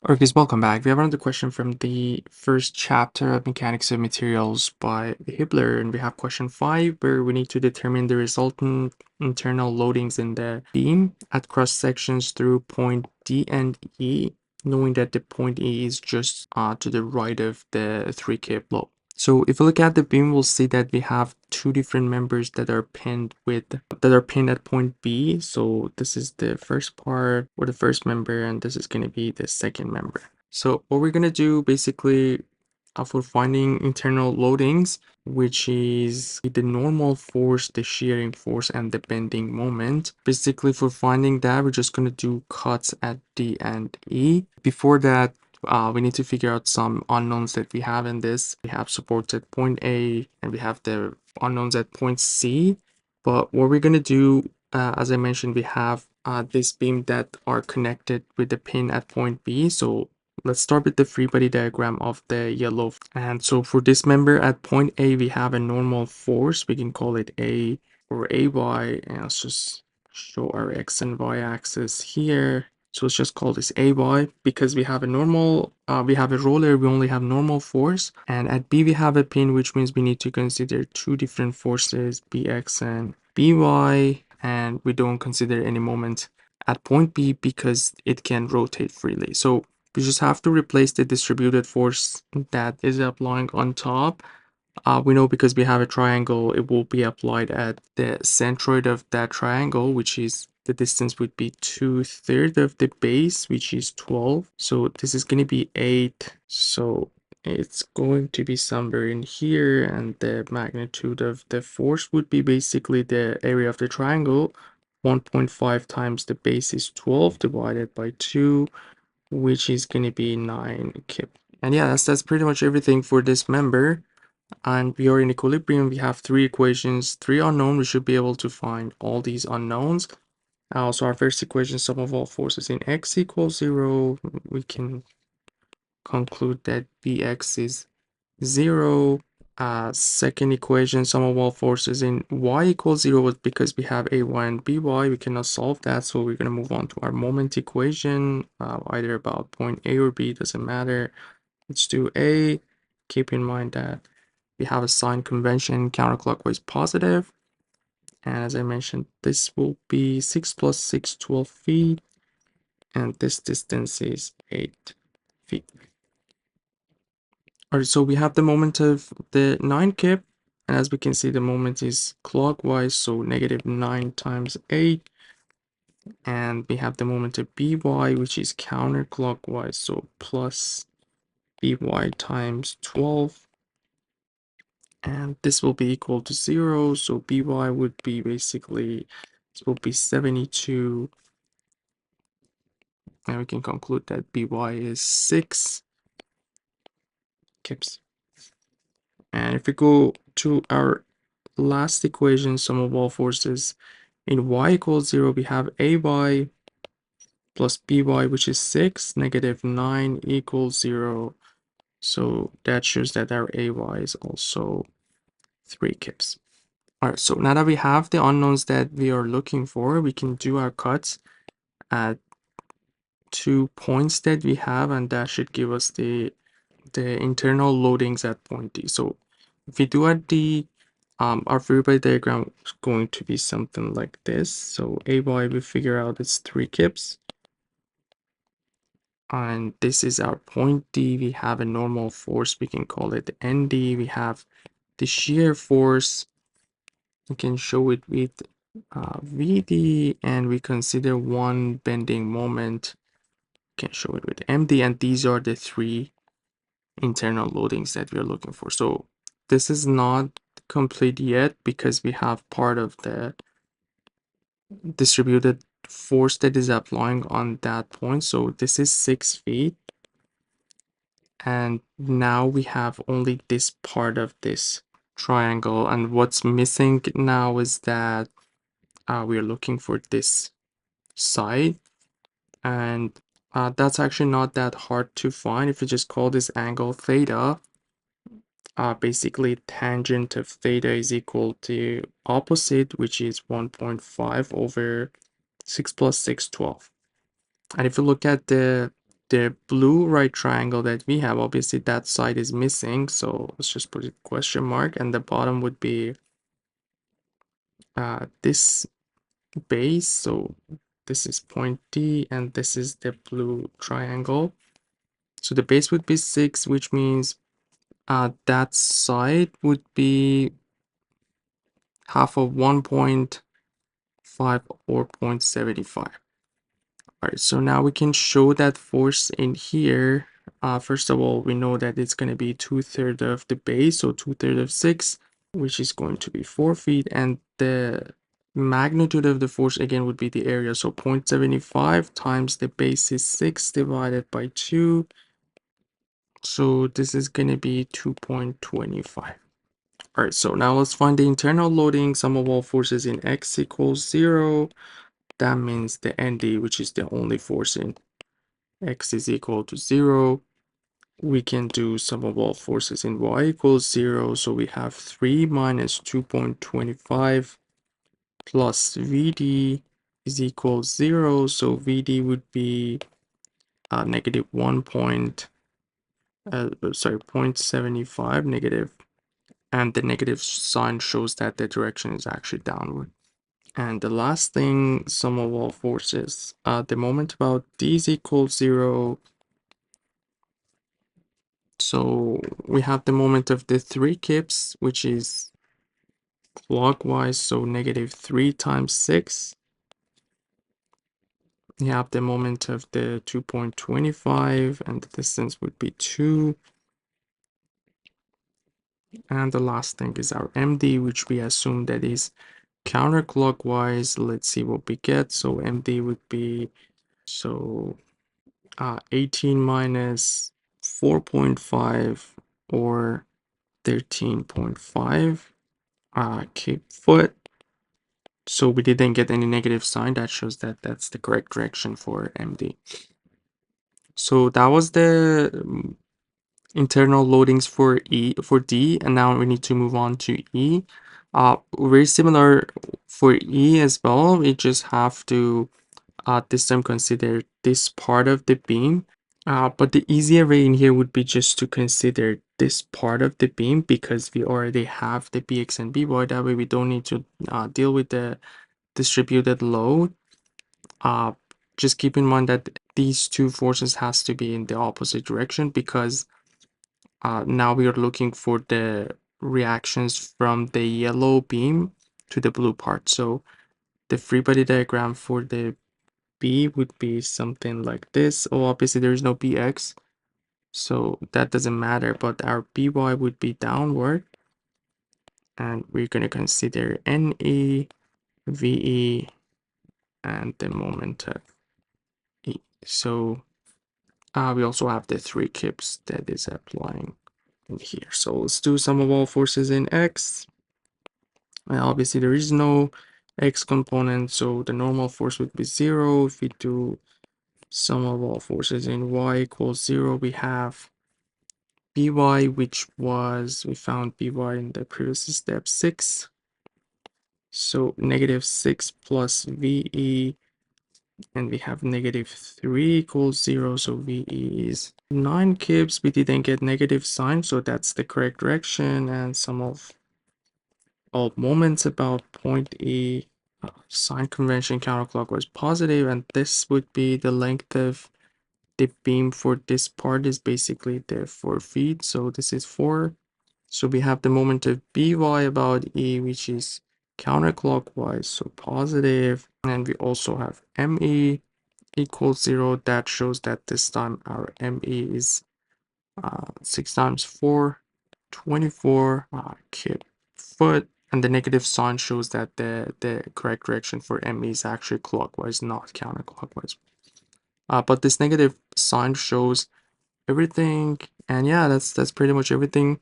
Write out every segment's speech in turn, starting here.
Alright guys, welcome back. We have another question from the first chapter of Mechanics of Materials by Hibbeler, and we have question 5 where we need to determine the resultant internal loadings in the beam at cross sections through point D and E, knowing that the point E is just to the right of the 3K block. So if we look at the beam, we'll see that we have two different members that are pinned at point B. So this is the first part or the first member, and this is going to be the second member. So what we're going to do basically for finding internal loadings, which is the normal force, the shearing force, and the bending moment. Basically for finding that, we're just going to do cuts at D and E. Before that, we need to figure out some unknowns that we have in this. We have supports at point A and we have the unknowns at point C. But what we're going to do, as I mentioned, we have this beam that are connected with the pin at point B. So let's start with the free body diagram of the yellow. And so for this member at point A, we have a normal force. We can call it A or AY. And let's just show our X and Y axis here. So let's just call this AY because we have a normal, we have a roller, we only have normal force. And at B, we have a pin, which means we need to consider two different forces, BX and BY. And we don't consider any moment at point B because it can rotate freely. So we just have to replace the distributed force that is applying on top. We know because we have a triangle, it will be applied at the centroid of that triangle, which is the distance would be 2/3 of the base, which is 12. So this is going to be 8. So it's going to be somewhere in here, and the magnitude of the force would be basically the area of the triangle. 1.5 times the base is 12 divided by 2, which is going to be 9 kip. And yeah, that's pretty much everything for this member. And we are in equilibrium. We have three equations, three unknown. We should be able to find all these unknowns. So our first equation, sum of all forces in x equals 0. We can conclude that bx is 0. Second equation, sum of all forces in y equals 0, because we have ay and by. We cannot solve that, so we're going to move on to our moment equation, either about point A or B, doesn't matter. Let's do A. Keep in mind that we have a sign convention counterclockwise positive. And as I mentioned, this will be 6 plus 6, 12 feet. And this distance is 8 feet. All right, so we have the moment of the 9 kip. And as we can see, the moment is clockwise, so negative 9 times 8. And we have the moment of by, which is counterclockwise, so plus by times 12. And this will be equal to 0, so by would be basically, this will be 72, and we can conclude that by is 6 kips. And if we go to our last equation, sum of all forces in y equals 0, we have ay plus by, which is 6, negative 9 equals 0. So that shows that our ay is also 3 kips. All right, so now that we have the unknowns that we are looking for, we can do our cuts at 2 points that we have, and that should give us the internal loadings at point D. So if we do at D, our free body diagram is going to be something like this. So AY, we figure out it's 3 kips. And this is our point D. We have a normal force. We can call it ND. We have the shear force. We can show it with VD, and we consider one bending moment. We can show it with MD, and these are the three internal loadings that we're looking for. So this is not complete yet because we have part of the distributed force that is applying on that point. So this is 6 feet. And now we have only this part of this triangle. And what's missing now is that we're looking for this side. And that's actually not that hard to find. If you just call this angle theta, basically tangent of theta is equal to opposite, which is 1.5 over 6 plus 6, 12. And if you look at the the blue right triangle that we have, obviously that side is missing, so let's just put a question mark, and the bottom would be this base. So this is point D and this is the blue triangle. So the base would be 6, which means that side would be half of 1.5 or 0.75. All right, so now we can show that force in here. First of all, we know that it's going to be 2/3 of the base, so 2/3 of 6, which is going to be 4 feet, and the magnitude of the force again would be the area, so 0.75 times the base is 6 divided by 2, so this is going to be 2.25. All right, so now let's find the internal loading. Sum of all forces in X equals 0. That means the ND, which is the only force in X is equal to 0. We can do sum of all forces in Y equals 0. So we have 3 minus 2.25 plus VD is equal 0. So VD would be negative 0.75 negative. And the negative sign shows that the direction is actually downward. And the last thing, sum of all forces, the moment about D is equal 0. So we have the moment of the 3 kips, which is clockwise, so negative 3 times 6. We have the moment of the 2.25, and the distance would be 2. And the last thing is our MD, which we assume that is counterclockwise. Let's see what we get. So MD would be, so 18 minus 4.5 or 13.5 kip foot. So we didn't get any negative sign. That shows that that's the correct direction for MD. So that was the internal loadings for D, and now we need to move on to E. Very similar for E as well. We just have to this time consider this part of the beam. But the easier way in here would be just to consider this part of the beam because we already have the BX and BY. That way we don't need to deal with the distributed load. Just keep in mind that these two forces has to be in the opposite direction because now we are looking for the reactions from the yellow beam to the blue part. So the free body diagram for the B would be something like this. Oh, obviously there is no BX, so that doesn't matter, but our BY would be downward, and we're going to consider NE, VE, and the moment of E. So we also have the 3 kips that is applying in here. So let's do sum of all forces in X. And obviously there is no X component, so the normal force would be 0. If we do sum of all forces in Y equals 0, we have BY, which was, we found BY in the previous step 6. So negative 6 plus VE, and we have negative 3 equals 0, so VE is 9 kips. We didn't get negative sign, so that's the correct direction, and sum of all moments about point E, sign convention counterclockwise positive, and this would be the length of the beam for this part is basically the 4 feet, so this is 4. So we have the moment of BY about E, which is counterclockwise, so positive. And we also have ME equals 0. That shows that this time our ME is 6 times 4, 24 kip foot. And the negative sign shows that the correct direction for ME is actually clockwise, not counterclockwise. But this negative sign shows everything, and yeah, that's pretty much everything.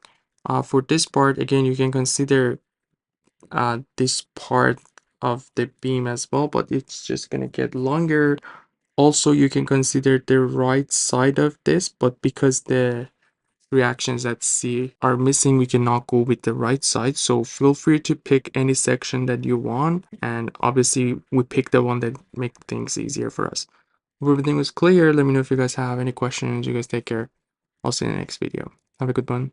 For this part, again, you can consider this part of the beam as well, but it's just gonna get longer. Also, you can consider the right side of this, but because the reactions at C are missing, we cannot go with the right side. So feel free to pick any section that you want, and obviously we pick the one that make things easier for us. Hope everything was clear. Let me know if you guys have any questions. You guys take care. I'll see you in the next video. Have a good one.